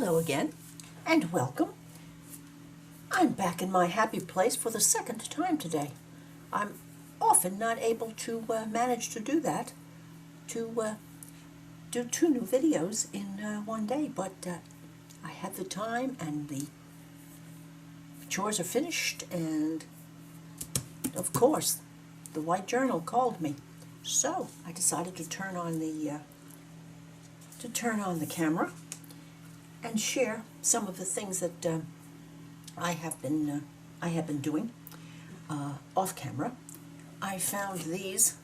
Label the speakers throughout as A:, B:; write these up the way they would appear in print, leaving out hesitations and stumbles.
A: Hello again, and welcome. I'm back in my happy place for the second time today. I'm often not able to manage to do that, to do two new videos in one day, but I have the time and the chores are finished, and of course, the white journal called me. So I decided to turn on the camera and share some of the things that I have been doing off camera. I found these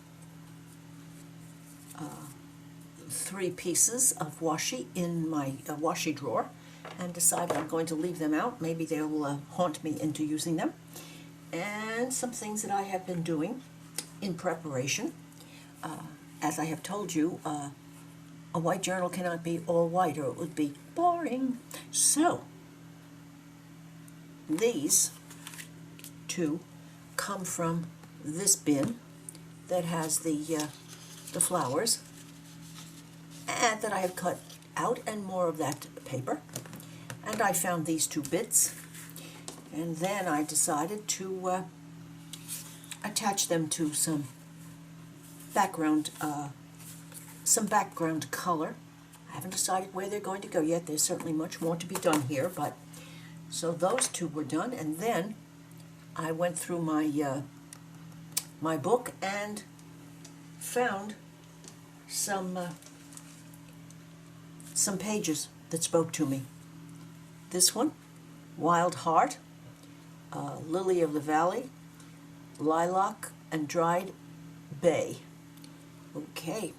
A: three pieces of washi in my washi drawer and decided I'm going to leave them out. Maybe they'll haunt me into using them. And some things that I have been doing in preparation. As I have told you, a white journal cannot be all white or it would be boring. So, these two come from this bin that has the flowers, and that I have cut out, and more of that paper. And I found these two bits, and then I decided to attach them to some background color. I haven't decided where they're going to go yet. There's certainly much more to be done here, but so those two were done, and then I went through my my book and found some pages that spoke to me. This one, Wild Heart, Lily of the Valley, Lilac, and Dried Bay. Okay,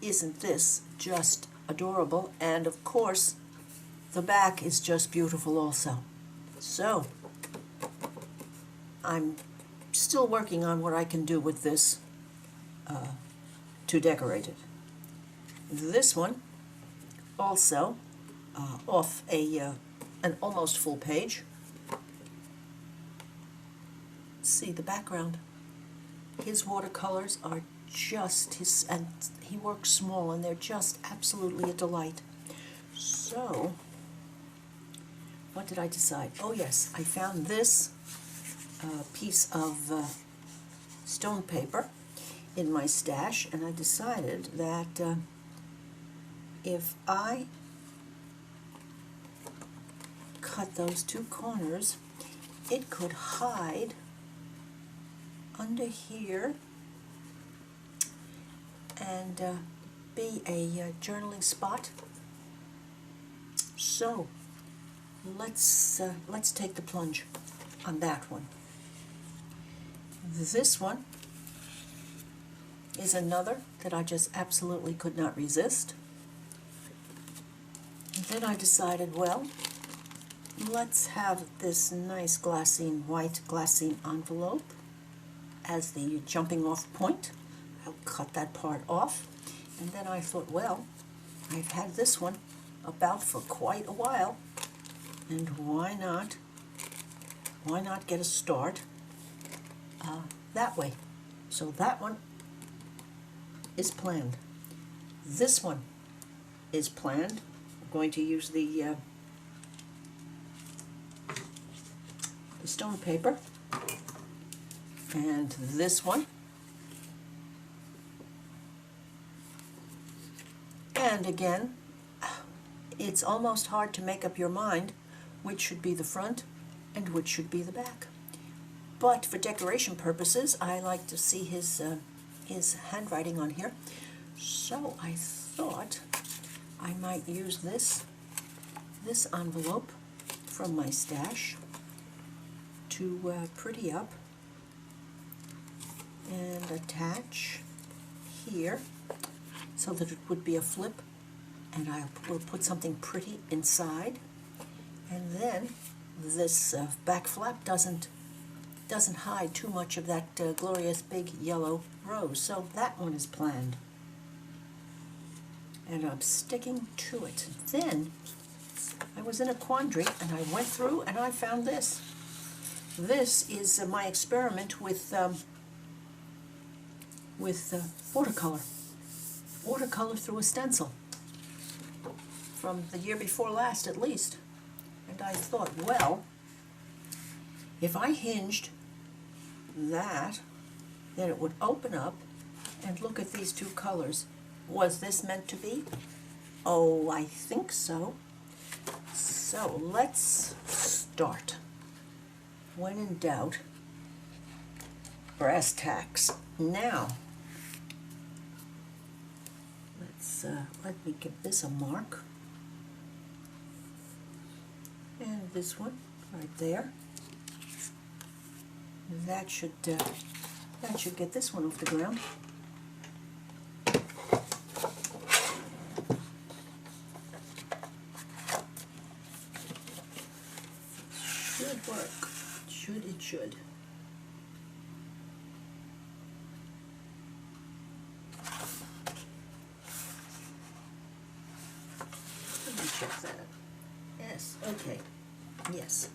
A: isn't this just adorable? And of course, the back is just beautiful also. So, I'm still working on what I can do with this to decorate it. This one, also, off an almost full page. See the background. His watercolors are just and he works small, and they're just absolutely a delight. So, what did I decide? Oh yes, I found this piece of stone paper in my stash, and I decided that if I cut those two corners, it could hide under here and be a journaling spot. So let's take the plunge on that one. This one is another that I just absolutely could not resist. And then I decided, well, let's have this nice white glassine envelope as the jumping off point. I'll cut that part off. And then I thought, well, I've had this one about for quite a while, and why not get a start that way? So that one is planned. This one is planned. I'm going to use the stone paper, and this one, and again, it's almost hard to make up your mind which should be the front and which should be the back. But for decoration purposes, I like to see his handwriting on here. So I thought I might use this envelope from my stash to pretty up and attach here so that it would be a flip, and I will put something pretty inside. And then this back flap doesn't hide too much of that glorious big yellow rose. So that one is planned, and I'm sticking to it. Then I was in a quandary, and I went through and I found this. This is my experiment with watercolor through a stencil from the year before last at least. And I thought, well, if I hinged that, then it would open up, and look at these two colors. Was this meant to be? Oh, I think so. So let's start. When in doubt, brass tacks. Now, let me give this a mark. And this one right there. That should get this one off the ground. Should work. It should. Let me check that. Yes, okay. Yes.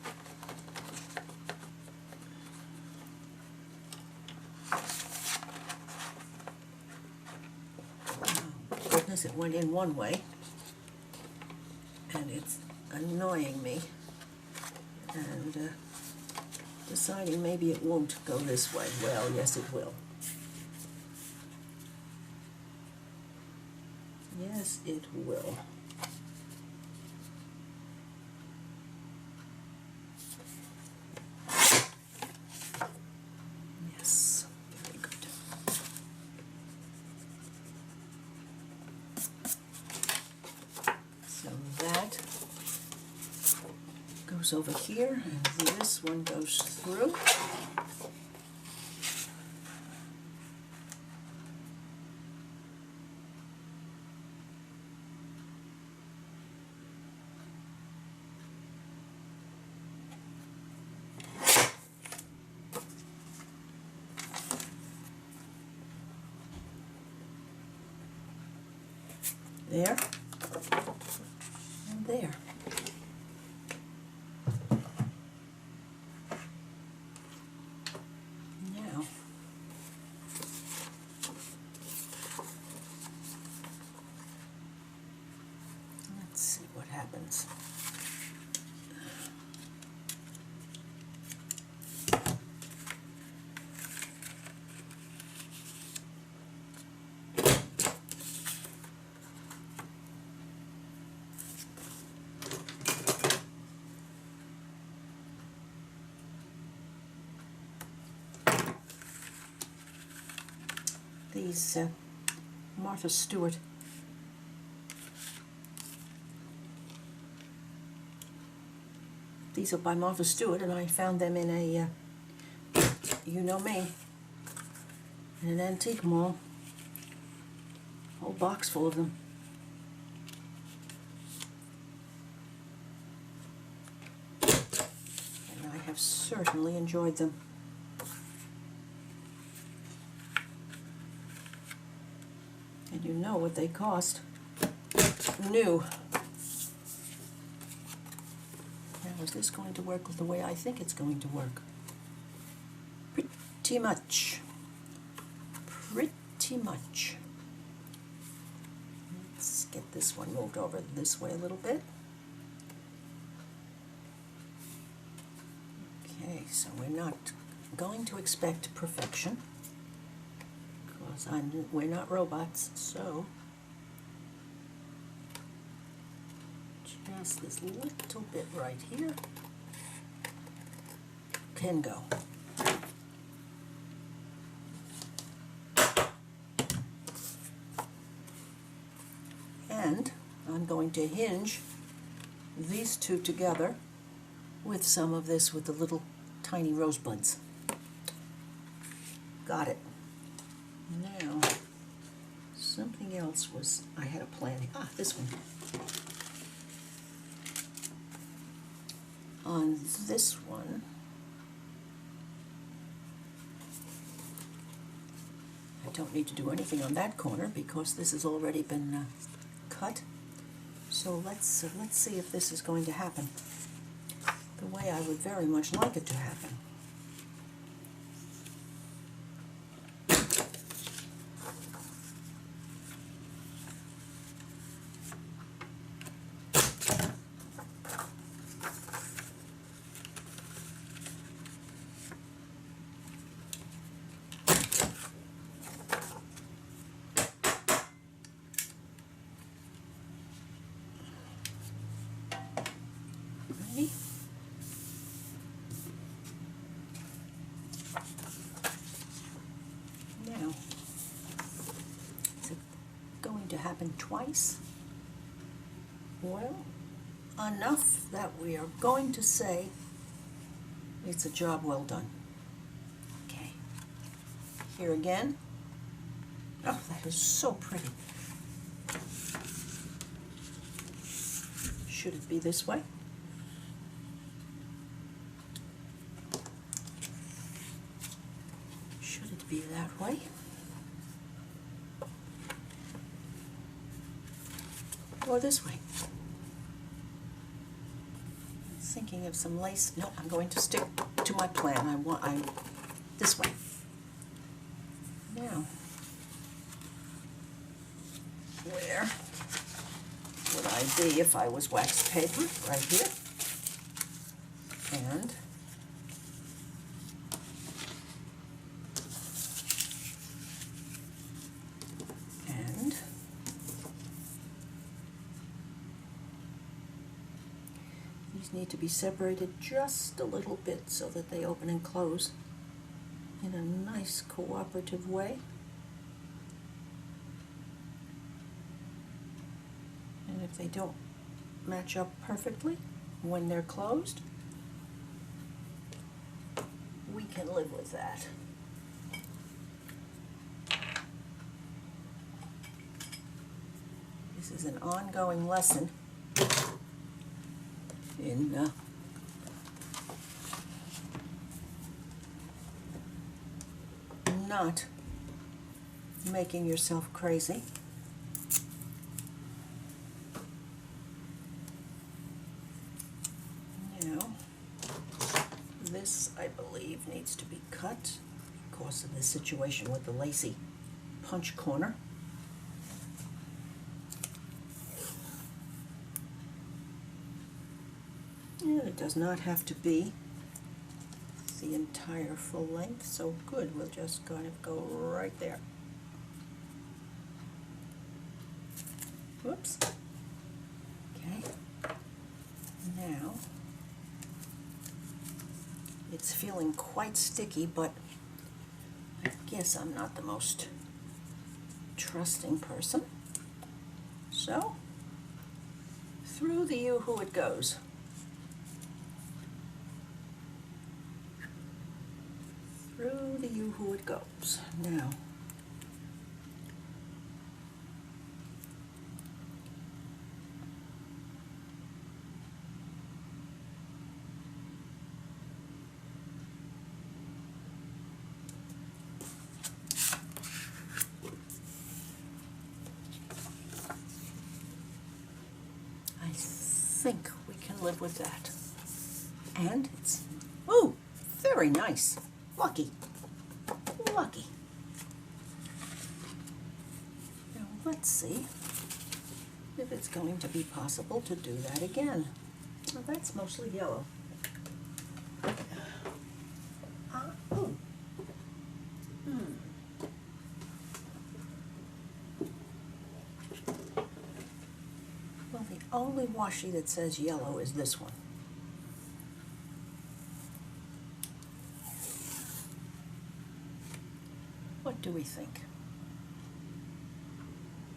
A: Oh, goodness, it went in one way, and it's annoying me, and deciding maybe it won't go this way. Well, yes, it will. Yes, it will. Yes, very good. So that goes over here, and this one goes through. There, and there. Now, let's see what happens. These Martha Stewart these are by Martha Stewart, and I found them in a you know me, in an antique mall. Whole box full of them. And I have certainly enjoyed them. And you know what they cost. New. Now, is this going to work the way I think it's going to work? Pretty much. Pretty much. Let's get this one moved over this way a little bit. Okay, so we're not going to expect perfection, because we're not robots, so just this little bit right here can go. And I'm going to hinge these two together with some of this with the little tiny rosebuds. Got it. Now, something else was, I had a plan. Ah, this one. On this one, I don't need to do anything on that corner because this has already been cut. So let's see if this is going to happen the way I would very much like it to happen. happened twice. Well, enough that we are going to say it's a job well done. Okay, here again. Oh, that is so pretty. Should it be this way? Should it be that way? Or this way? I'm thinking of some lace. No, I'm going to stick to my plan. I'm this way. Now, where would I be if I was wax paper? Right here. And these need to be separated just a little bit so that they open and close in a nice cooperative way. And if they don't match up perfectly when they're closed, we can live with that. This is an ongoing lesson in not making yourself crazy. Now, this, I believe, needs to be cut because of the situation with the lacy punch corner. And it does not have to be the entire full length, so good, we'll just kind of go right there. Whoops. Okay. Now, it's feeling quite sticky, but I guess I'm not the most trusting person. So, through the yoo-hoo it goes. Through the yoo-hoo it goes. Now, I think we can live with that. And it's, oh, very nice. Lucky. Lucky. Now let's see if it's going to be possible to do that again. Well, that's mostly yellow. Oh. Well, the only washi that says yellow is this one. What do we think?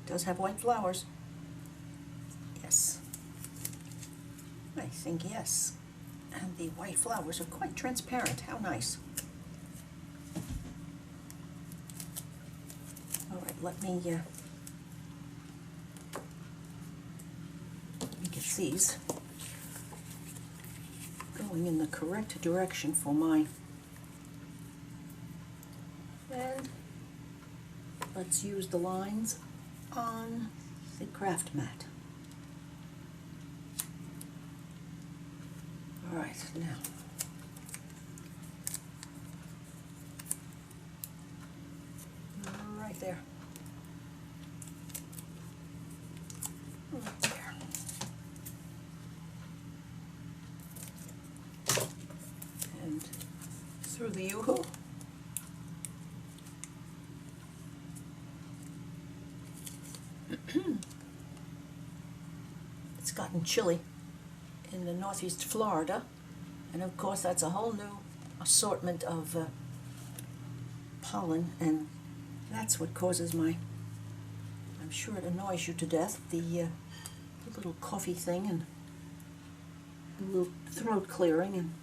A: It does have white flowers. Yes. I think yes. And the white flowers are quite transparent. How nice. All right, let me get these going in the correct direction for mine. And let's use the lines on the craft mat. All right, now right there. Right there. And through the yoo-hoo. It's gotten chilly in the northeast Florida, and of course that's a whole new assortment of pollen, and that's what causes my I'm sure it annoys you to death, the little coffee thing and the little throat clearing, and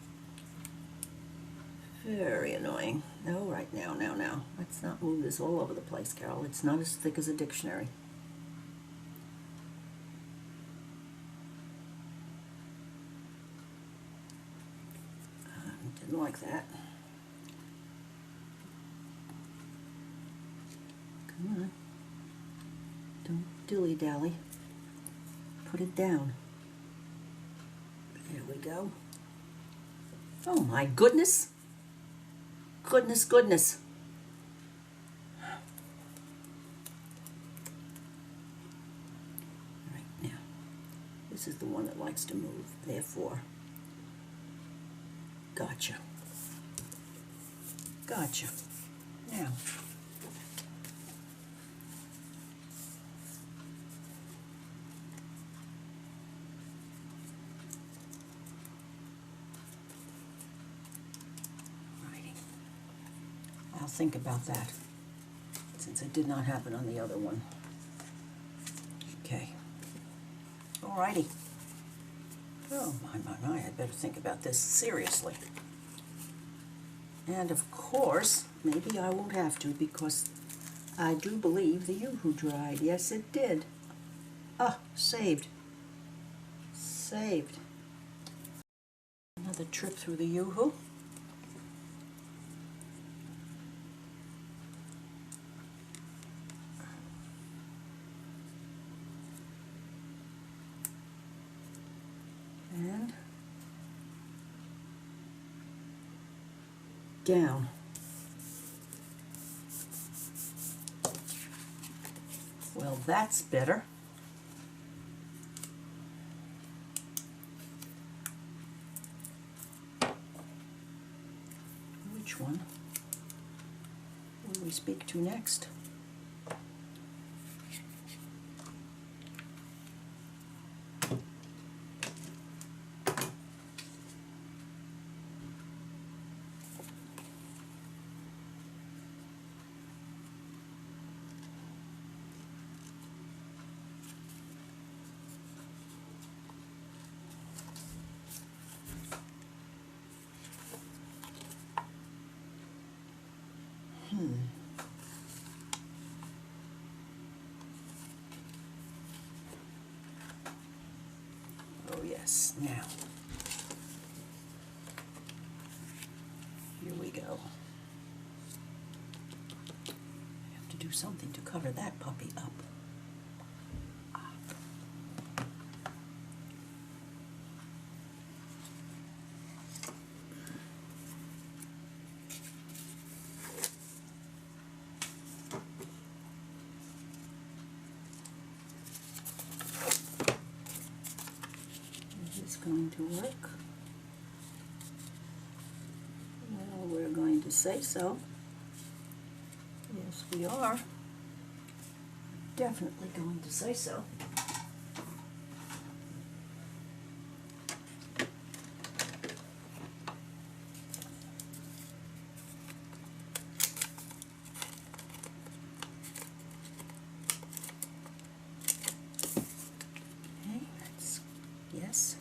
A: very annoying. No, right now. Let's not move this all over the place, Carol. It's not as thick as a dictionary. Didn't like that. Come on. Don't dilly-dally. Put it down. There we go. Oh my goodness. Goodness. Right, now, this is the one that likes to move, therefore. Gotcha. Now, I'll think about that, since it did not happen on the other one. Okay. Alrighty. Oh, my, I better think about this seriously. And of course, maybe I won't have to, because I do believe the Yoo-hoo dried. Yes, it did. Ah, saved. Another trip through the Yoo-hoo. And down. Well, that's better. Which one will we speak to next? Oh yes, now. Here we go. I have to do something to cover that puppy up. Going to work. Well, we're going to say so. Yes, we are. Definitely going to say so. Okay, that's yes.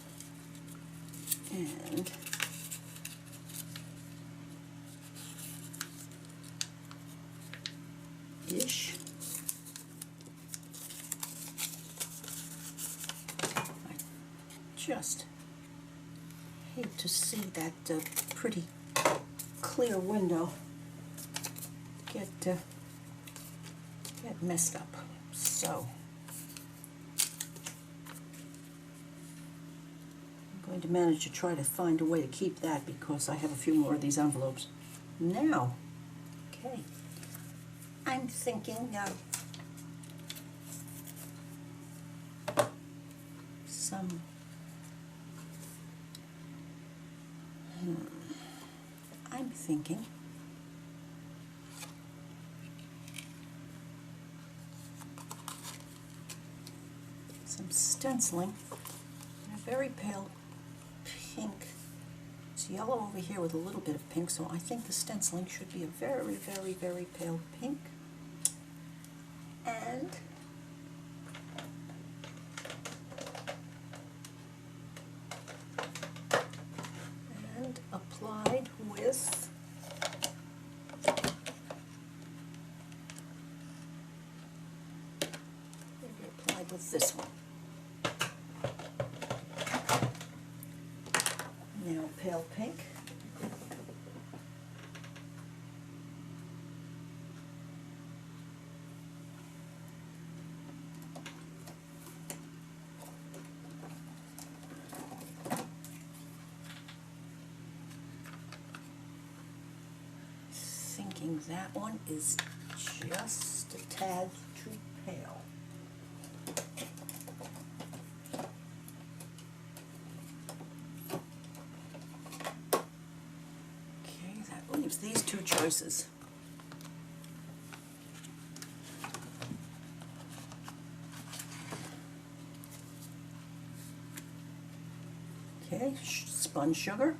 A: And ish. I just hate to see that pretty clear window get messed up. So going to manage to try to find a way to keep that, because I have a few more of these envelopes. Now, okay, I'm thinking I'm thinking some stenciling in a very pale pink. It's yellow over here with a little bit of pink, so I think the stenciling should be a very, very, very pale pink. And this. Maybe applied with this one. Now pale pink. Thinking that one is just a tad too pale. Okay, that leaves these two choices. Okay, spun sugar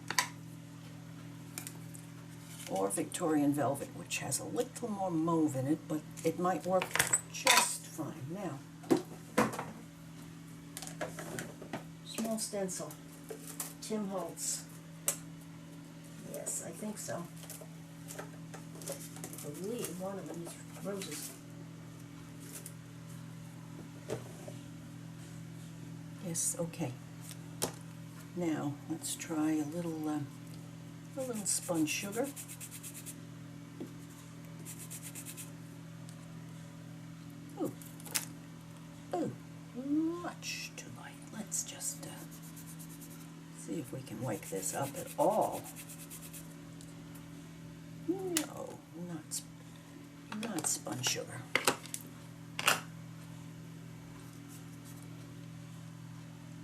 A: or Victorian velvet, which has a little more mauve in it, but it might work just fine. Now, small stencil, Tim Holtz. Yes, I think so. I believe one of them is roses. Yes, okay. Now, let's try a little spun sugar. Ooh, ooh, much too light. Let's just see if we can wake this up at all. No, not spun sugar.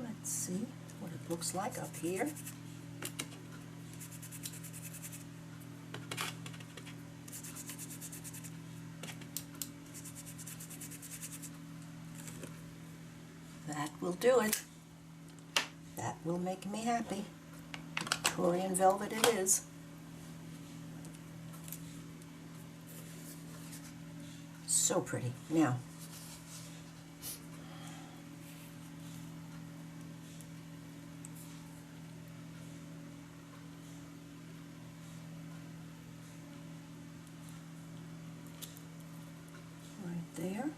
A: Let's see what it looks like up here. That will do it. That will make me happy. Victorian velvet it is. So pretty. Now, right there.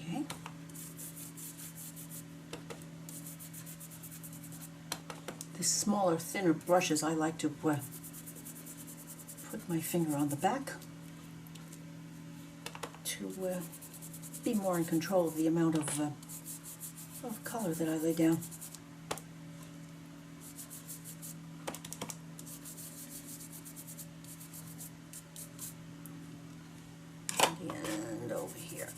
A: Okay. The smaller, thinner brushes, I like to put my finger on the back to be more in control of the amount of color that I lay down. And over here.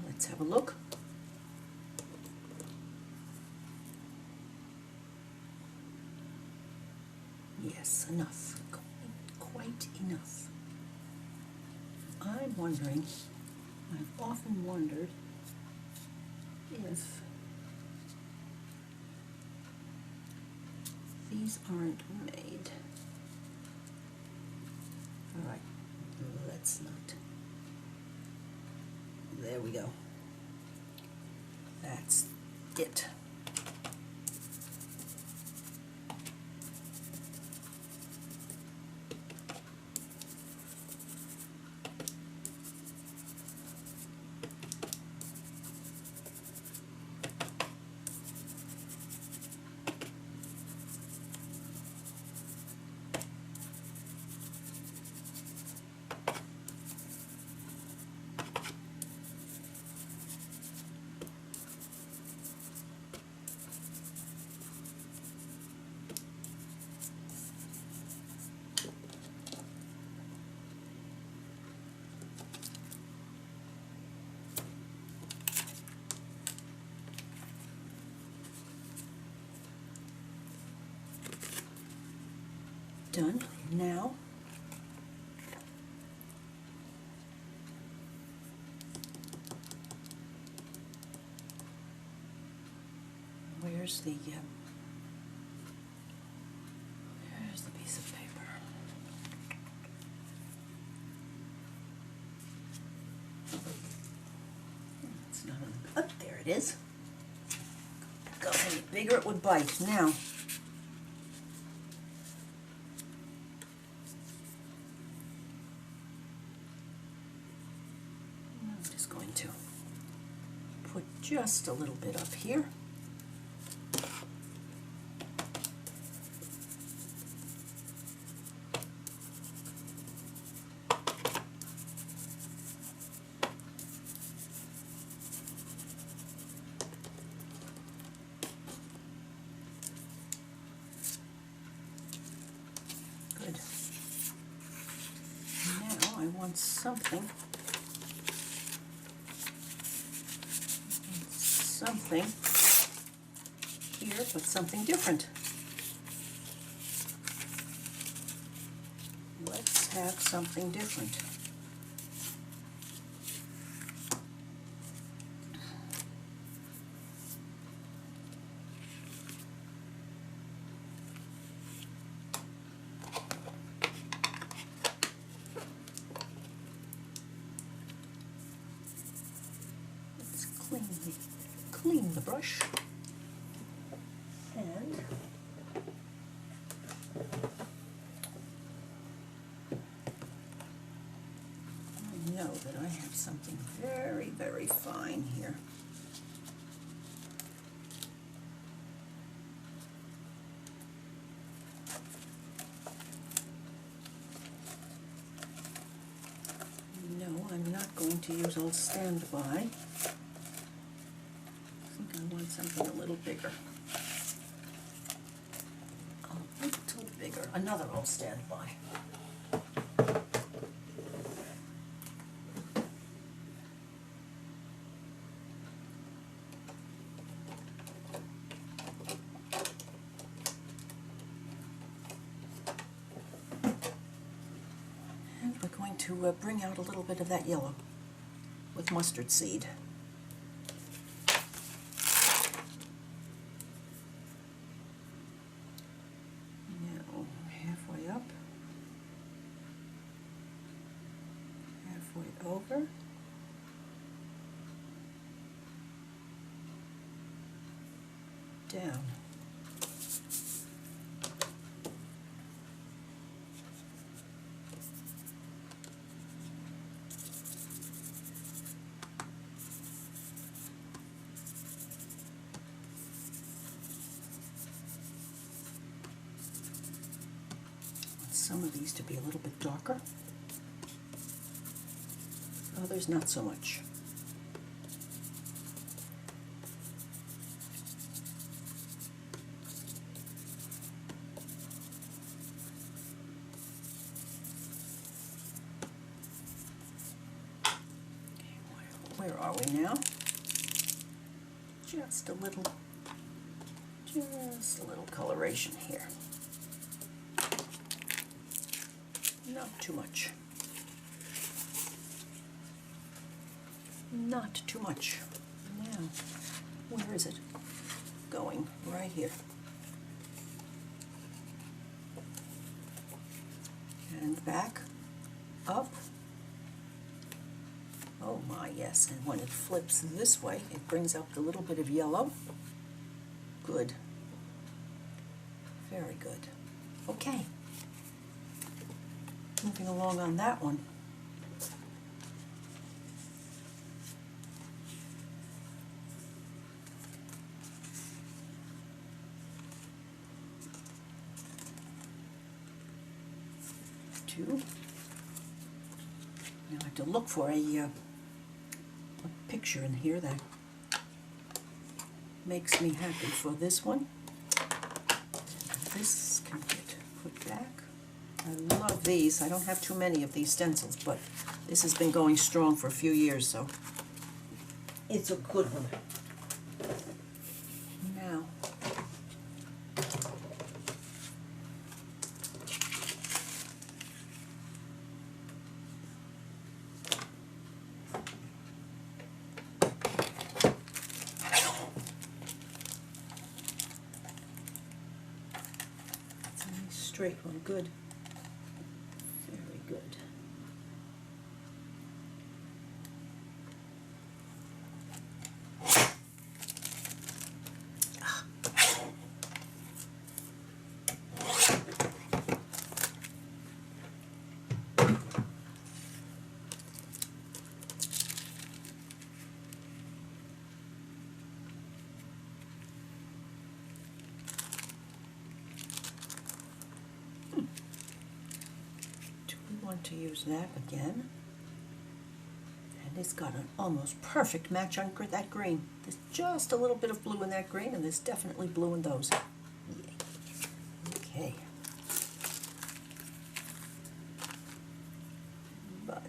A: Let's have a look. Yes, enough. Quite enough. I'm wondering, I've often wondered if these aren't made. All right, let's not. There we go. That's it. Done. Now, where's the piece of paper? It's not on. Oh, there it is. Go any bigger, it would bite. Now, I'm just going to put just a little bit up here. Good. Now I want something here, but something different. Let's have something different. Clean the brush, and I know that I have something very, very fine here. No, I'm not going to use Old Standby. I want something a little bigger. A little bigger. Another Old Standby. And we're going to bring out a little bit of that yellow with mustard seed. Over. Down. Want some of these to be a little bit darker. Others not so much. Where are we now? Just a little coloration here. Not too much. Not too much. Now, where is it going? Right here. And back, up. Oh my, yes, and when it flips this way, it brings up the little bit of yellow. Good. Very good. Okay. Moving along on that one. Now I have to look for a picture in here that makes me happy for this one. This can get put back. I love these. I don't have too many of these stencils, but this has been going strong for a few years, so it's a good one. Now, straight one. Good. Very good. Want to use that again, and it's got an almost perfect match on that green. There's just a little bit of blue in that green, and there's definitely blue in those. Yay. Okay, but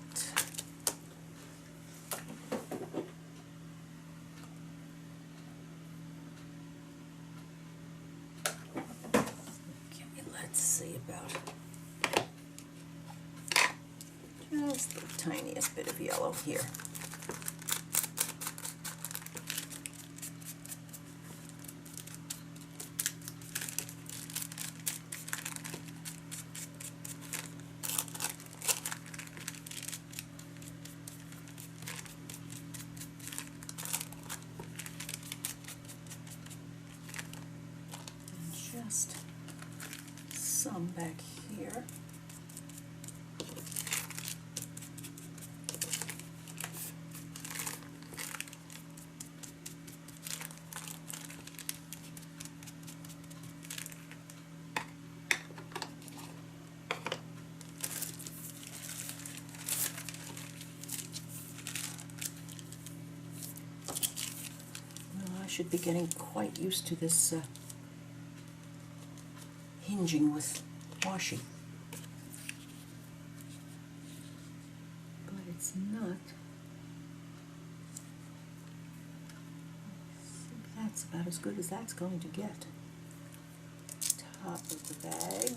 A: okay, let's see about just the tiniest bit of yellow here. And just some back here. I should be getting quite used to this hinging with washi, but it's not. I think that's about as good as that's going to get. Top of the bag.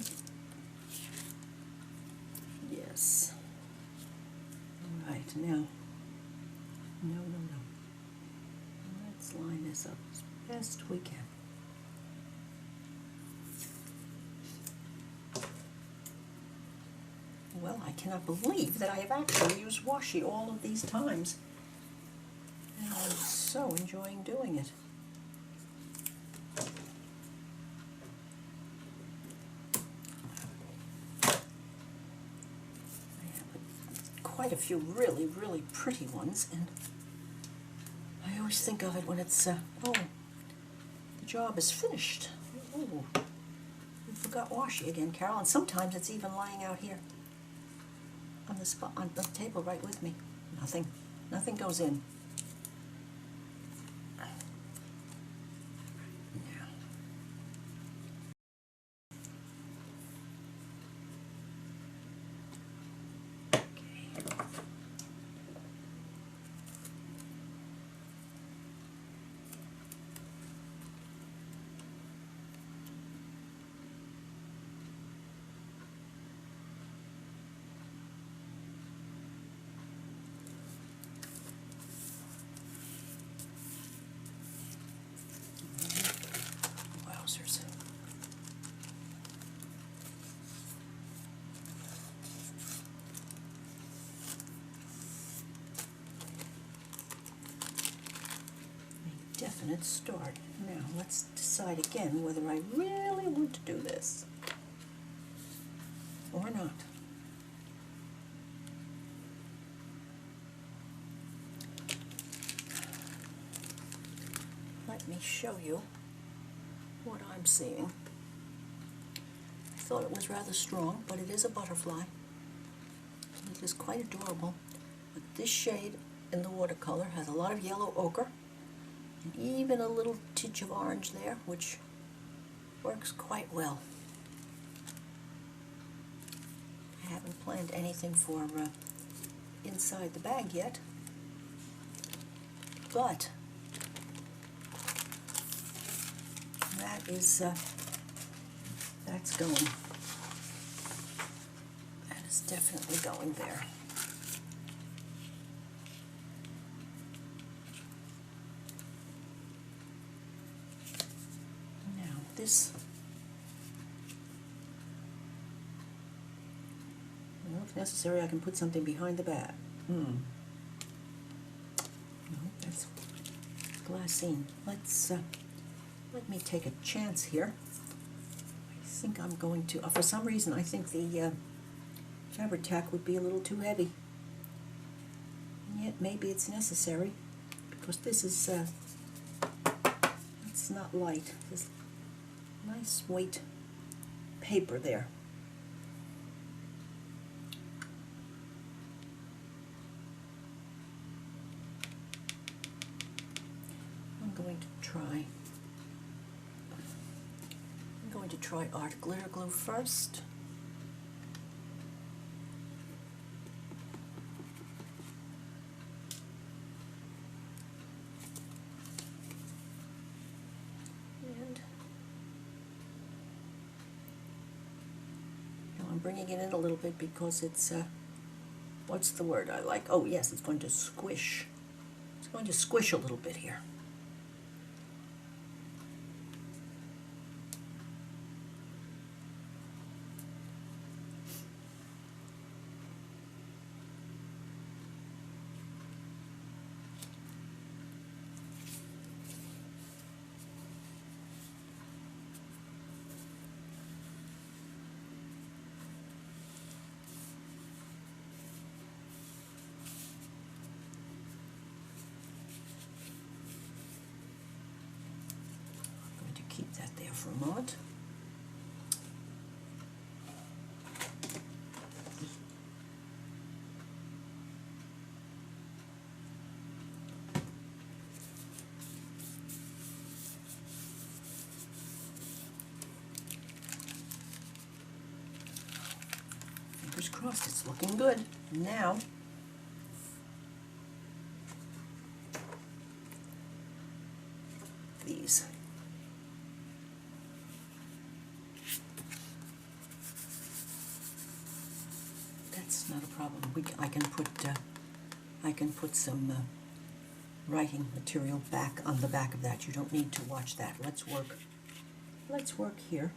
A: Yes. All right, now. No. Let's line this up as best we can. Well, I cannot believe that I have actually used washi all of these times. And I'm so enjoying doing it. I have quite a few really, really pretty ones, and I always think of it when it's, oh, the job is finished. Oh, we forgot washi again, Carol, and sometimes it's even lying out here on the spot, on the table right with me. Nothing goes in. Wowzers. A definite start. Now let's decide again whether I really want to do this or not. Let me show you what I'm seeing. I thought it was rather strong, but it is a butterfly. It is quite adorable. But this shade in the watercolor has a lot of yellow ochre and even a little tinge of orange there, which works quite well. I haven't planned anything for inside the bag yet, but that is, that's going. That is definitely going there. Now this necessary, I can put something behind the bag. No, that's glassine. Let me take a chance here. I think I'm going to, for some reason, I think the fabric tack would be a little too heavy. And yet maybe it's necessary, because this is, it's not light. This nice weight paper there. I'm going to try art glitter glue first. And now I'm bringing it in a little bit because it's, what's the word I like? Oh yes, it's going to squish. It's going to squish a little bit here. Keep that there for a moment. Fingers crossed, it's looking good. Now, these. That's not a problem. I can put some writing material back on the back of that. You don't need to watch that. Let's work here.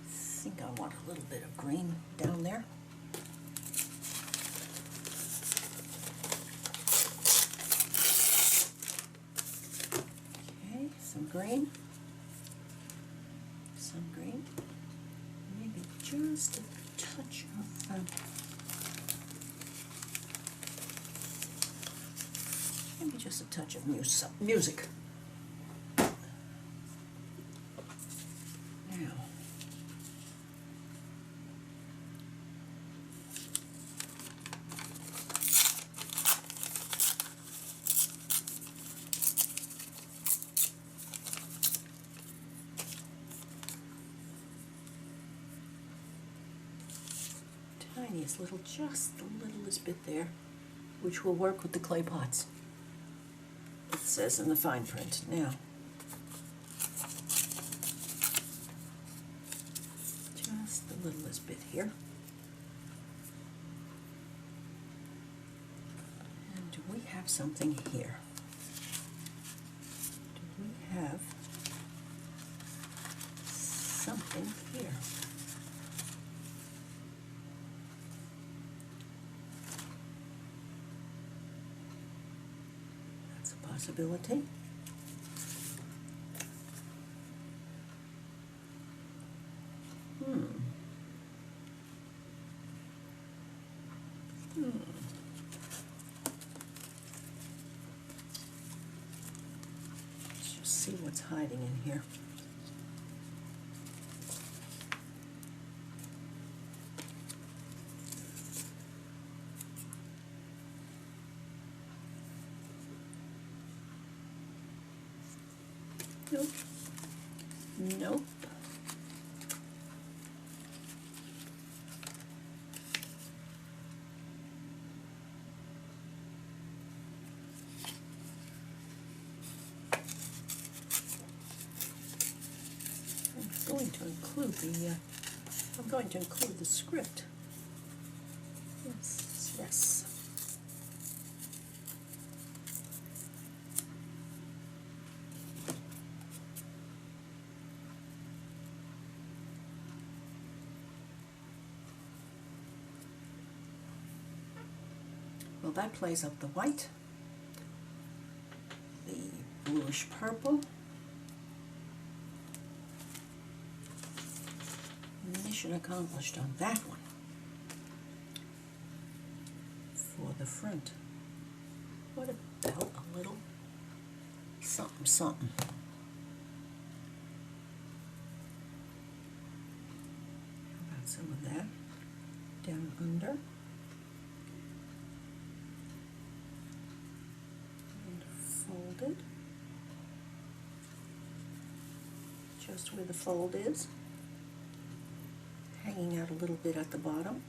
A: I think I want a little bit of green down there. Some green, maybe just a touch of, maybe just a touch of music. Now, tiniest little, just the littlest bit there, which will work with the clay pots. It says in the fine print. Now, just the littlest bit here. And do we have something here? Do we have something here? Possibility. Let's just see what's hiding in here. Nope. Nope. I'm going to include the script. Yes, yes. Well, that plays up the white, the bluish purple. Mission accomplished on that one. For the front, what about a little something something? How about some of that down under? And folded just where the fold is, hanging out a little bit at the bottom.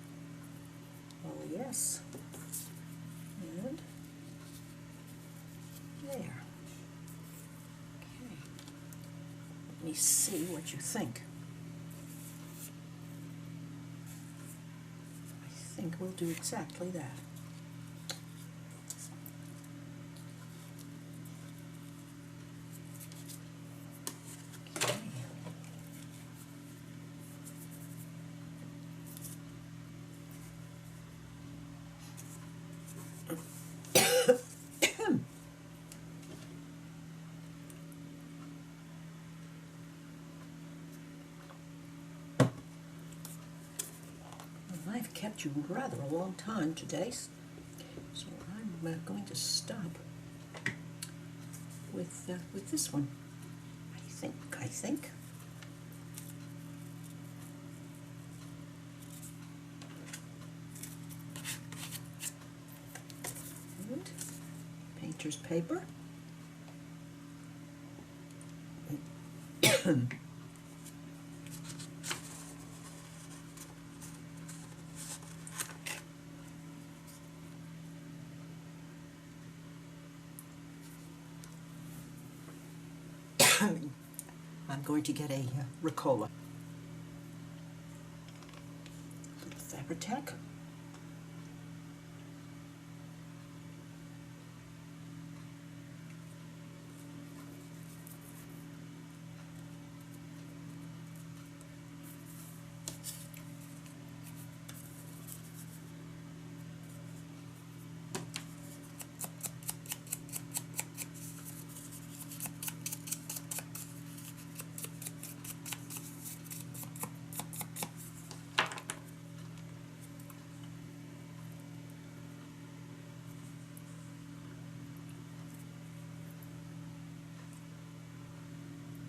A: Oh yes, and there. Okay, let me see what you think. I think we'll do exactly that. I've kept you rather a long time today, so I'm going to stop with this one. I think. And painter's paper. I'm going to get a Ricola. Little Fabri-Tac.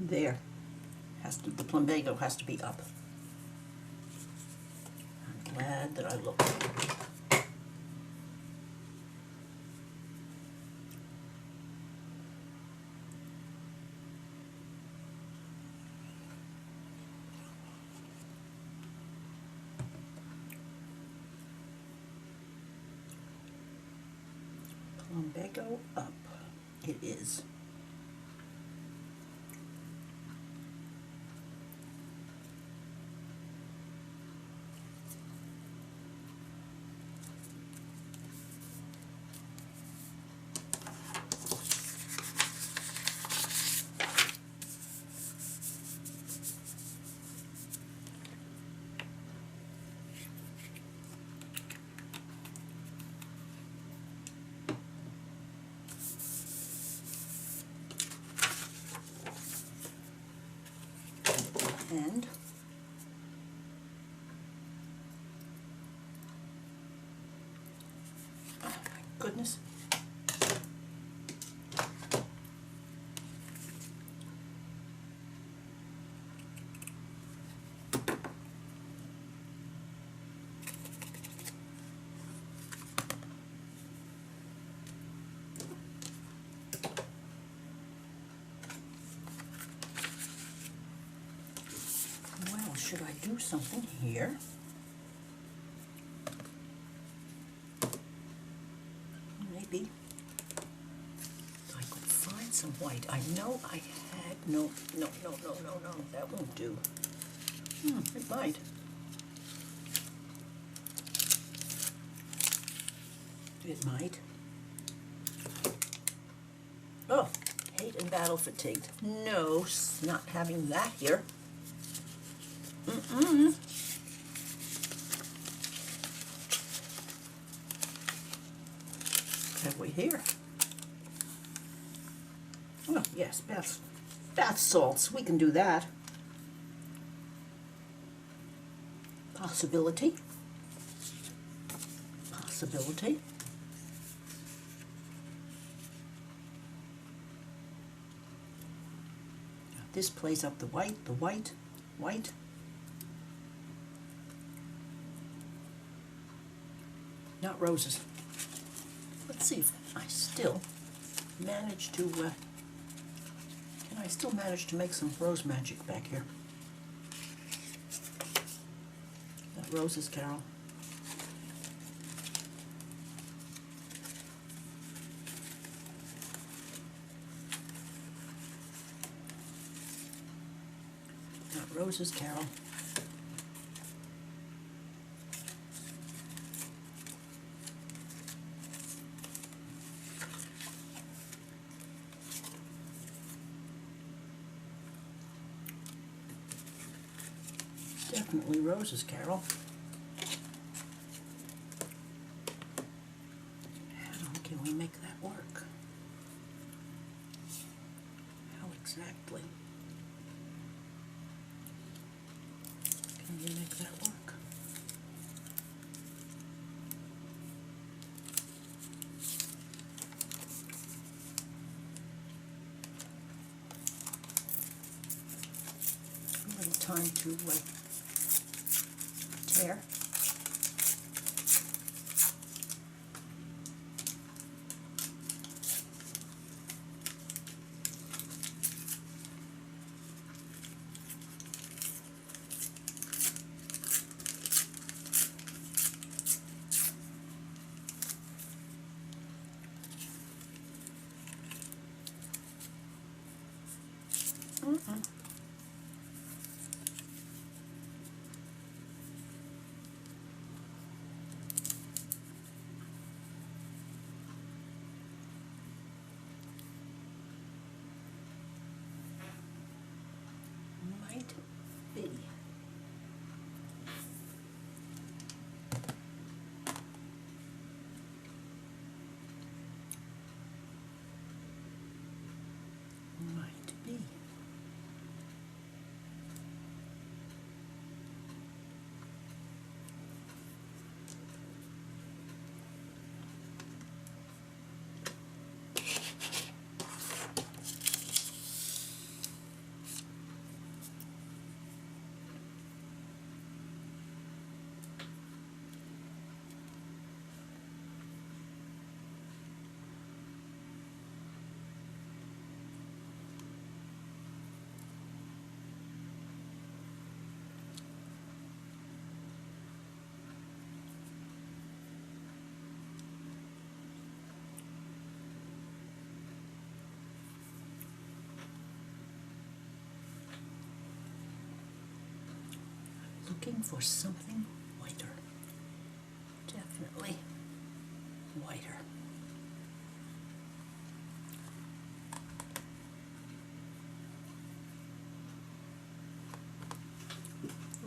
A: There. The plumbago has to be up. I'm glad that I looked. Plumbago up. It is. And oh my goodness. Should I do something here? Maybe I could find some white. I know I had no, that won't do. It might. It might. Oh, hate and battle fatigued. No, not having that here. yes, bath salts. We can do that. Possibility. Possibility. This plays up the white, white. Not roses. Let's see if I still manage to, can I still manage to make some rose magic back here? Not roses, Carol. Not roses, Carol. Definitely roses, Carol. How can we make that work? How exactly can we make that work? A little time to tear. Might be. Might be. Looking for something whiter. Definitely whiter.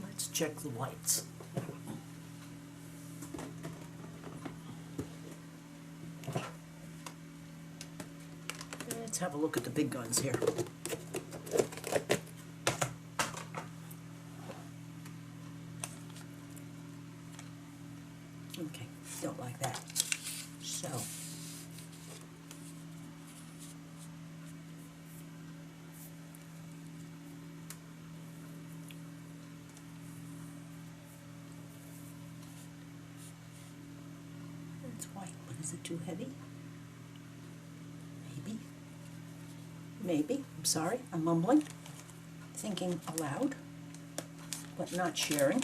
A: Let's check the whites. Let's have a look at the big guns here. Okay, don't like that. So, it's white, but is it too heavy? Maybe. Maybe. I'm sorry, I'm mumbling, thinking aloud, but not sharing.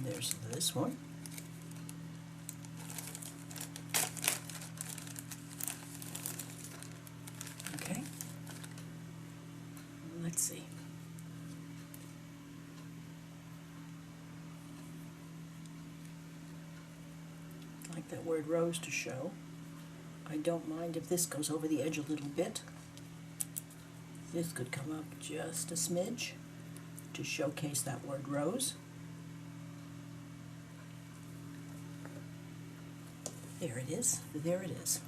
A: There's this one. Okay. Let's see. I'd like that word rose to show. I don't mind if this goes over the edge a little bit. This could come up just a smidge to showcase that word rose. There it is. There it is.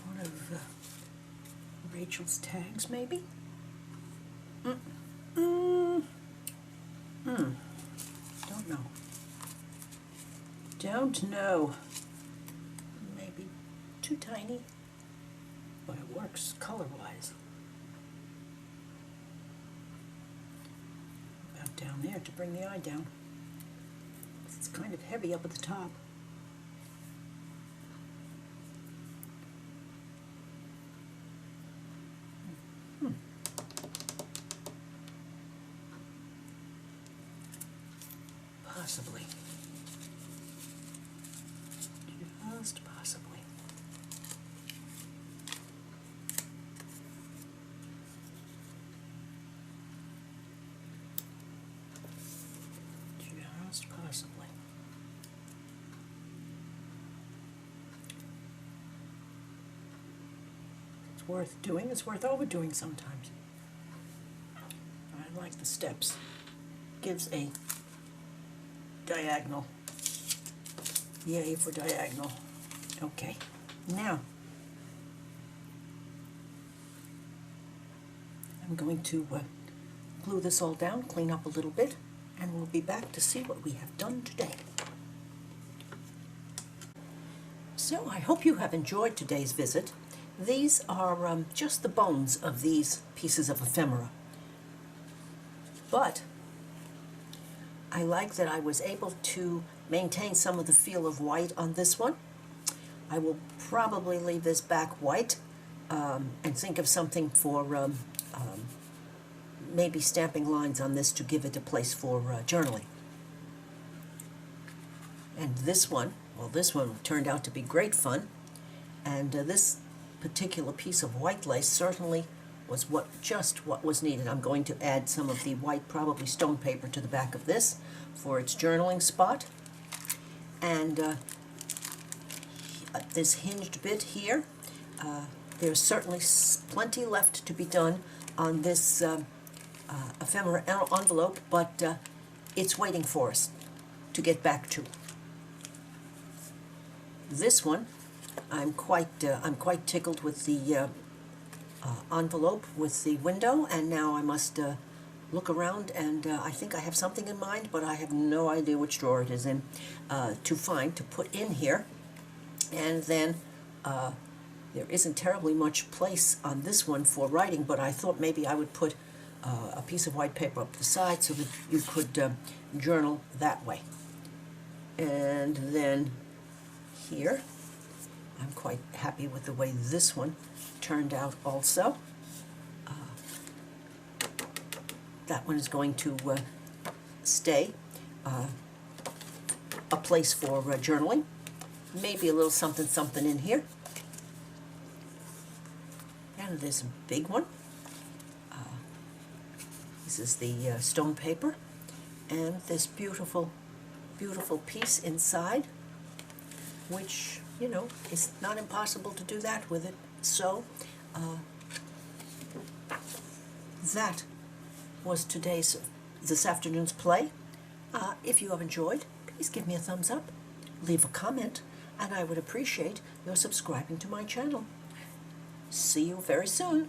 A: One of Rachel's tags, maybe? Don't know. Don't know. Maybe too tiny, but it works color-wise. About down there to bring the eye down. It's kind of heavy up at the top. Possibly. Just possibly. Just possibly. It's worth doing. It's worth overdoing sometimes. I like the steps. Gives a diagonal. Yay for diagonal. Okay, now I'm going to glue this all down, clean up a little bit, and we'll be back to see what we have done today. So I hope you have enjoyed today's visit. These are just the bones of these pieces of ephemera. But I like that I was able to maintain some of the feel of white on this one. I will probably leave this back white and think of something for maybe stamping lines on this to give it a place for journaling. And this one, well, this one turned out to be great fun, and this particular piece of white lace certainly was just what was needed. I'm going to add some of the white, probably stone paper, to the back of this for its journaling spot. And this hinged bit here, there's certainly plenty left to be done on this ephemera envelope, but it's waiting for us to get back to. This one, I'm quite tickled with the envelope with the window, and now I must look around, and I think I have something in mind, but I have no idea which drawer it is in to put in here. And then there isn't terribly much place on this one for writing, but I thought maybe I would put a piece of white paper up the side so that you could journal that way. And then here, I'm quite happy with the way this one turned out also. That one is going to stay a place for journaling. Maybe a little something something in here. And this big one. This is the stone paper, and this beautiful, beautiful piece inside, which, you know, it's not impossible to do that with it. So that was this afternoon's play. If you have enjoyed, please give me a thumbs up, leave a comment, and I would appreciate your subscribing to my channel. See you very soon.